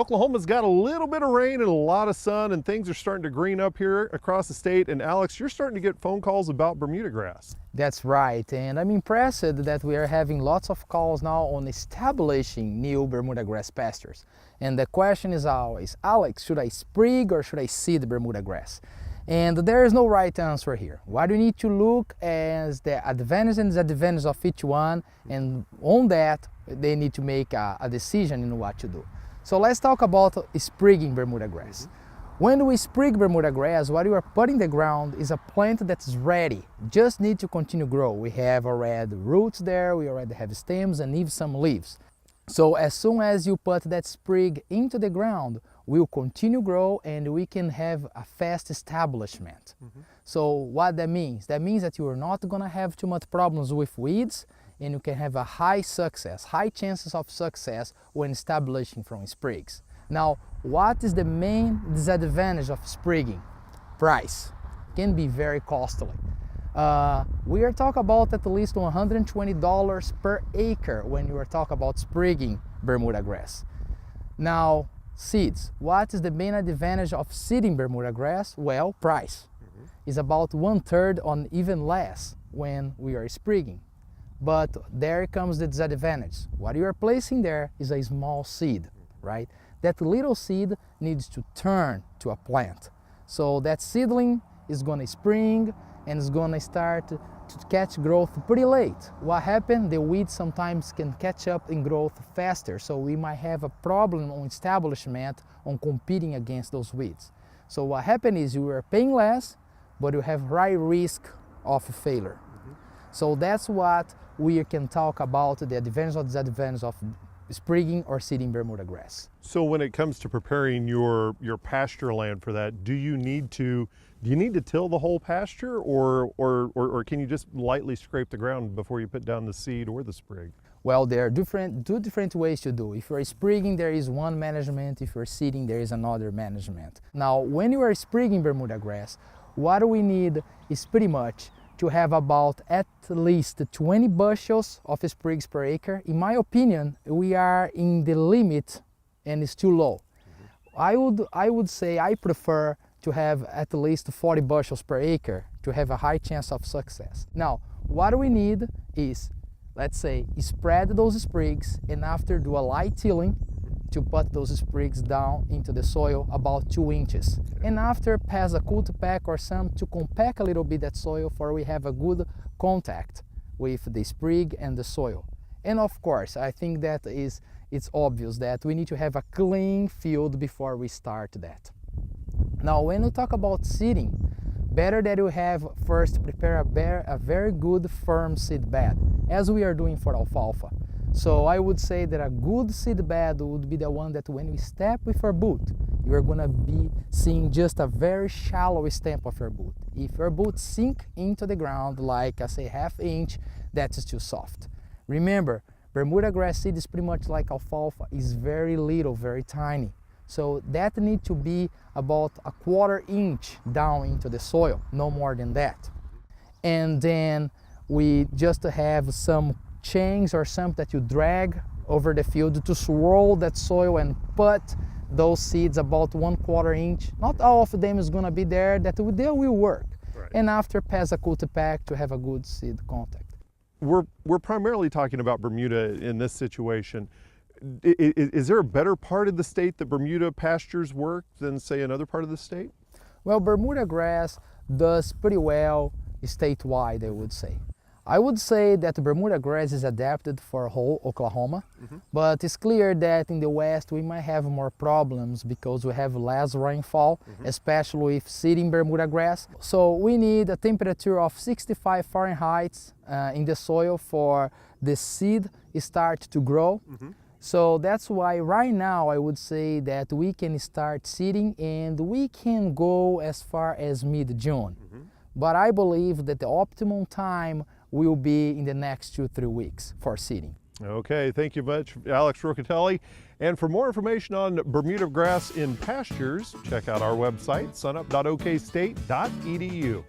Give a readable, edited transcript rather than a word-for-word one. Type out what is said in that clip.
Oklahoma's got a little bit of rain and a lot of sun, and things are starting to green up here across the state. And Alex, you're starting to get phone calls about Bermuda grass. That's right, and I'm impressed that we are having lots of calls now on establishing new Bermuda grass pastures. And the question is always, Alex, should I sprig or should I seed Bermuda grass? And there is no right answer here. What you need to look as the advantages and disadvantages of each one, and on that they need to make a decision in what to do. So let's talk about sprigging Bermuda grass. When we sprig Bermuda grass, what you are putting in the ground is a plant that's ready, just need to continue grow. We have already roots there, we already have stems and even some leaves. So as soon as you put that sprig into the ground, we'll continue grow and we can have a fast establishment. So what that means? That means that you are not gonna have too much problems with weeds, and you can have a high chances of success when establishing from sprigs. Now, what is the main disadvantage of sprigging? Price. Can be very costly. We are talking about at least $120 per acre when you are talking about sprigging Bermuda grass. Now, seeds. What is the main advantage of seeding Bermuda grass? Well, price. Is about 1/3 or even less when we are sprigging. But there comes the disadvantage. What you are placing there is a small seed, right? That little seed needs to turn to a plant. So that seedling is gonna spring and is gonna start to catch growth pretty late. What happened? The weeds sometimes can catch up in growth faster. So we might have a problem on establishment on competing against those weeds. So what happened is you are paying less, but you have high risk of failure. So that's what we can talk about, the advantage or disadvantage of sprigging or seeding Bermuda grass. So when it comes to preparing your pasture land for that, do you need to till the whole pasture, or can you just lightly scrape the ground before you put down the seed or the sprig? Well, there are two different ways to do. If you're sprigging, there is one management. If you're seeding, there is another management. Now, when you are sprigging Bermuda grass, what we need is pretty much to have about at least 20 bushels of sprigs per acre. In my opinion, we are in the limit and it's too low. I would say I prefer to have at least 40 bushels per acre to have a high chance of success. Now, what we need is, let's say, spread those sprigs and after do a light tilling to put those sprigs down into the soil about 2 inches. And after pass a cultipack or some to compact a little bit that soil for we have a good contact with the sprig and the soil. And of course, I think that it's obvious that we need to have a clean field before we start that. Now, when we talk about seeding, better that you have first prepare a very good firm seed bed, as we are doing for alfalfa. So I would say that a good seed bed would be the one that when we step with our boot, you're gonna be seeing just a very shallow stamp of your boot. If your boot sink into the ground like I say ½ inch, that's too soft. Remember, Bermuda grass seed is pretty much like alfalfa, it's very little, very tiny. So that need to be about a ¼ inch down into the soil, no more than that. And then we just have some chains or something that you drag over the field to swirl that soil and put those seeds about 1/4 inch. Not all of them is gonna be there, they will work. Right. And after pass a cultipack to have a good seed contact. We're primarily talking about Bermuda in this situation. Is there a better part of the state that Bermuda pastures work than say another part of the state? Well, Bermuda grass does pretty well statewide, I would say. I would say that Bermuda grass is adapted for whole Oklahoma, but it's clear that in the West we might have more problems because we have less rainfall, especially with seeding Bermuda grass. So we need a temperature of 65 Fahrenheit in the soil for the seed start to grow. So that's why right now I would say that we can start seeding and we can go as far as mid-June. But I believe that the optimum time will be in the next 2-3 weeks for seeding. Okay, thank you much, Alex Rocateli. And for more information on Bermuda grass in pastures, check out our website, sunup.okstate.edu.